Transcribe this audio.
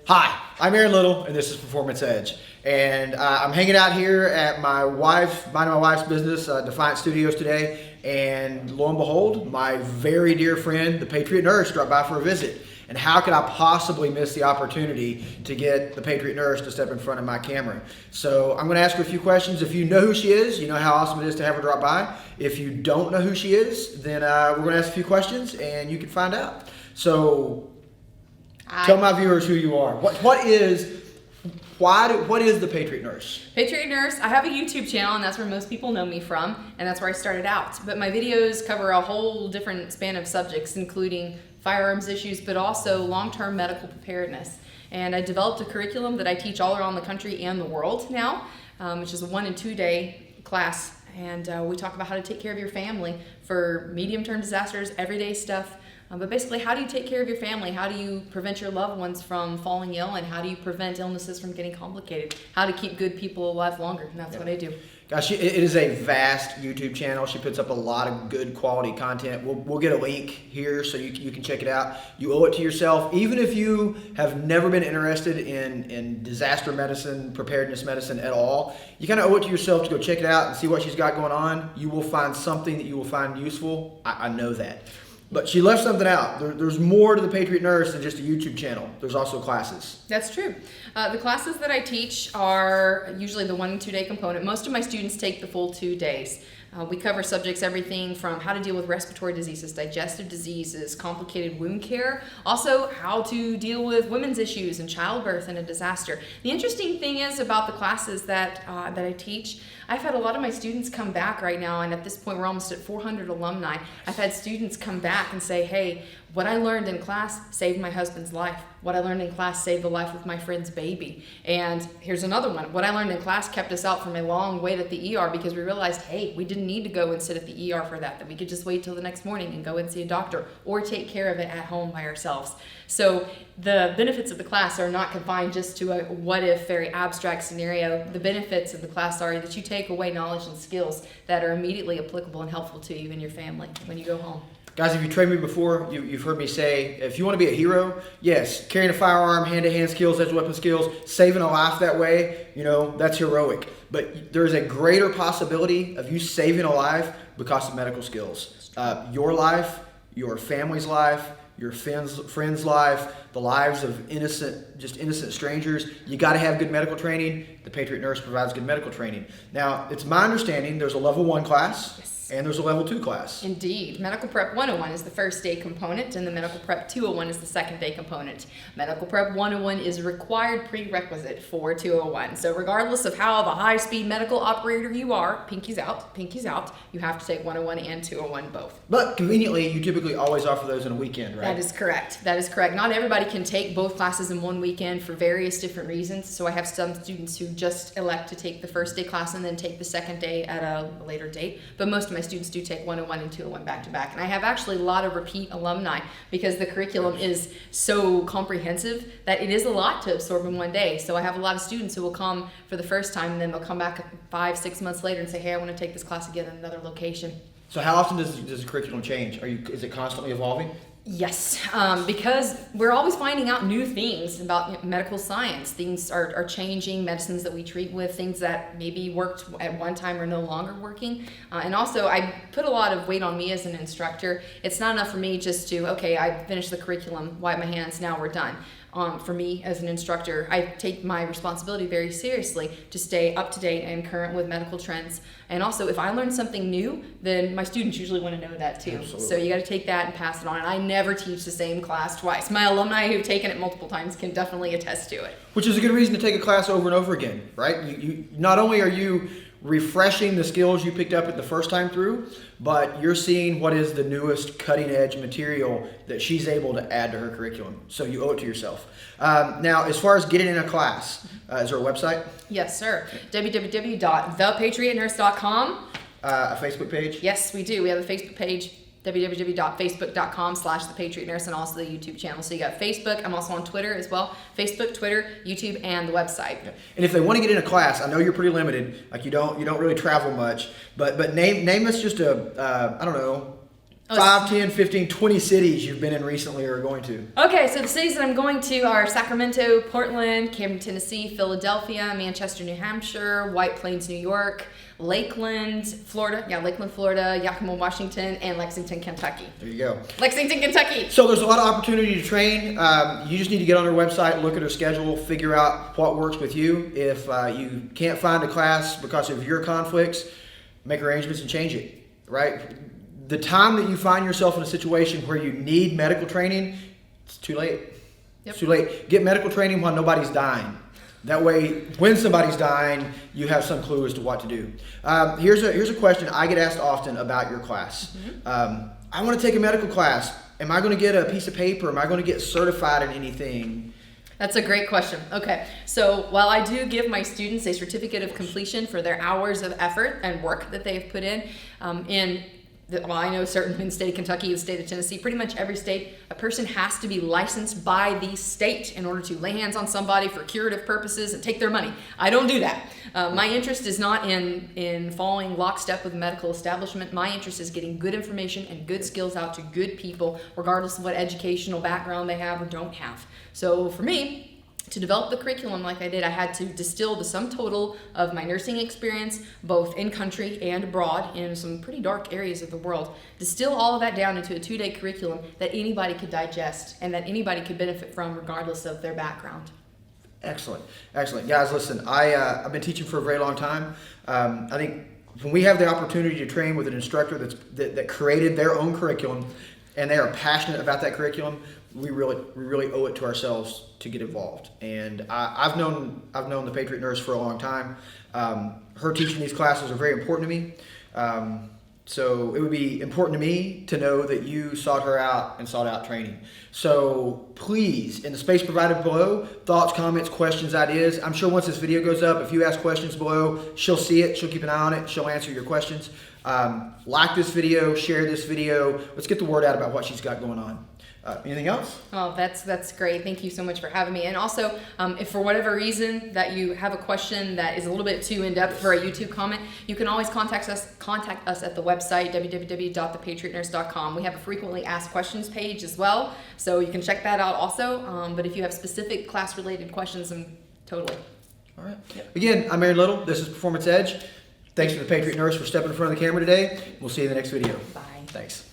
Hi, I'm Aaron Little, and this is Performance Edge. And I'm hanging out here at minding my wife's business, Defiant Studios today. And lo and behold, my very dear friend, the Patriot Nurse, dropped by for a visit. And how could I possibly miss the opportunity to get the Patriot Nurse to step in front of my camera? So I'm going to ask her a few questions. If you know who she is, you know how awesome it is to have her drop by. If you don't know who she is, then we're going to ask a few questions and you can find out. So tell my viewers who you are. What is the Patriot Nurse? Patriot Nurse, I have a YouTube channel and that's where most people know me from, and that's where I started out. But my videos cover a whole different span of subjects, including firearms issues, but also long-term medical preparedness. And I developed a curriculum that I teach all around the country and the world now, which is a 1 and 2 day class. And we talk about how to take care of your family for medium-term disasters, everyday stuff. But basically, how do you take care of your family? How do you prevent your loved ones from falling ill? And how do you prevent illnesses from getting complicated? How to keep good people alive longer? And that's what I do. Gosh, it is a vast YouTube channel. She puts up a lot of good quality content. We'll get a link here so you can check it out. You owe it to yourself. Even if you have never been interested in disaster medicine, preparedness medicine at all, you kind of owe it to yourself to go check it out and see what she's got going on. You will find something that you will find useful. I know that. But she left something out. There's more to the Patriot Nurse than just a YouTube channel. There's also classes. That's true. The classes that I teach are usually the 1 and 2 day component. Most of my students take the full 2 days. We cover subjects everything from how to deal with respiratory diseases, digestive diseases, complicated wound care, also how to deal with women's issues and childbirth in a disaster. The interesting thing is about the classes that I teach, I've had a lot of my students come back right now, and at this point we're almost at 400 alumni. I've had students come back and say, hey, what I learned in class saved my husband's life. What I learned in class saved the life of my friend's baby. And here's another one. What I learned in class kept us out from a long wait at the ER because we realized, hey, we didn't need to go and sit at the ER for that we could just wait till the next morning and go and see a doctor or take care of it at home by ourselves. So the benefits of the class are not confined just to a what-if, very abstract scenario. The benefits of the class are that you take away knowledge and skills that are immediately applicable and helpful to you and your family when you go home. Guys, if you trained me before, you've heard me say, if you want to be a hero, yes, carrying a firearm, hand-to-hand skills, edge weapon skills, saving a life that way, that's heroic. But there's a greater possibility of you saving a life because of medical skills. Your life, your family's life, your friend's life, the lives of innocent strangers. You got to have good medical training. The Patriot Nurse provides good medical training. Now, it's my understanding there's a level 1 class. Yes. And there's a level 2 class. Indeed. Medical Prep 101 is the first day component, and the Medical Prep 201 is the second day component. Medical Prep 101 is a required prerequisite for 201. So regardless of how of a high-speed medical operator you are, pinkies out, you have to take 101 and 201 both. But conveniently, you typically always offer those in a weekend, right? That is correct. Not everybody can take both classes in one weekend for various different reasons. So I have some students who just elect to take the first day class and then take the second day at a later date. But most of my students do take 101 and 201 back to back. And I have actually a lot of repeat alumni because the curriculum is so comprehensive that it is a lot to absorb in one day. So I have a lot of students who will come for the first time and then they'll come back 5-6 months later and say, hey, I want to take this class again in another location. So how often does the curriculum change? Is it constantly evolving? Yes, because we're always finding out new things about medical science. Things are changing, medicines that we treat with, things that maybe worked at one time are no longer working. And also, I put a lot of weight on me as an instructor. It's not enough for me just to, okay, I finished the curriculum, wipe my hands, now we're done. For me as an instructor, I take my responsibility very seriously to stay up to date and current with medical trends. And also, if I learn something new, then my students usually want to know that too. Absolutely. So you got to take that and pass it on. And I never teach the same class twice. My alumni who've taken it multiple times can definitely attest to it. Which is a good reason to take a class over and over again, right? You not only are you refreshing the skills you picked up at the first time through, but you're seeing what is the newest cutting edge material that she's able to add to her curriculum. So you owe it to yourself. Now, as far as getting in a class, is there a website? Yes, sir. www.thepatriotnurse.com. A Facebook page? Yes, we do. We have a Facebook page, www.facebook.com/thepatriotnurse, and also the YouTube channel. So you got Facebook. I'm also on Twitter as well. Facebook, Twitter, YouTube, and the website. Yeah. And if they want to get in a class, I know you're pretty limited. Like you don't really travel much, but name us just a I don't know, 5, 10, 15, 20 cities you've been in recently or are going to. Okay, so the cities that I'm going to are Sacramento, Portland, Camden, Tennessee, Philadelphia, Manchester, New Hampshire, White Plains, New York, Lakeland, Florida, Yakima, Washington, and Lexington, Kentucky. There you go. Lexington, Kentucky. So there's a lot of opportunity to train. You just need to get on their website, look at their schedule, figure out what works with you. If you can't find a class because of your conflicts, make arrangements and change it, right? The time that you find yourself in a situation where you need medical training, it's too late. Yep. It's too late. Get medical training while nobody's dying. That way, when somebody's dying, you have some clue as to what to do. Here's a question I get asked often about your class. I want to take a medical class. Am I going to get a piece of paper? Am I going to get certified in anything? That's a great question. Okay, so while I do give my students a certificate of completion for their hours of effort and work that they've put in, well, I know certainly in the state of Kentucky, the state of Tennessee, pretty much every state, a person has to be licensed by the state in order to lay hands on somebody for curative purposes and take their money. I don't do that. My interest is not in following lockstep with the medical establishment. My interest is getting good information and good skills out to good people, regardless of what educational background they have or don't have. So for me, to develop the curriculum like I did, I had to distill the sum total of my nursing experience, both in country and abroad in some pretty dark areas of the world, distill all of that down into a 2-day curriculum that anybody could digest and that anybody could benefit from regardless of their background. Excellent. Excellent. Guys, listen, I've been teaching for a very long time. I think when we have the opportunity to train with an instructor that created their own curriculum and they are passionate about that curriculum, we really owe it to ourselves to get involved. And I've known the Patriot Nurse for a long time. Her teaching these classes are very important to me. So it would be important to me to know that you sought her out and sought out training. So please, in the space provided below, thoughts, comments, questions, ideas. I'm sure once this video goes up, if you ask questions below, she'll see it, she'll keep an eye on it, she'll answer your questions. Like this video, share this video. Let's get the word out about what she's got going on. Anything else? Oh, that's great. Thank you so much for having me. And also, if for whatever reason that you have a question that is a little bit too in-depth for a YouTube comment, you can always contact us at the website, www.thepatriotnurse.com. We have a frequently asked questions page as well, so you can check that out also. But if you have specific class-related questions, totally. All right. Yep. Again, I'm Aaron Little. This is Performance Edge. Thanks to the Patriot Nurse for stepping in front of the camera today. We'll see you in the next video. Bye. Thanks.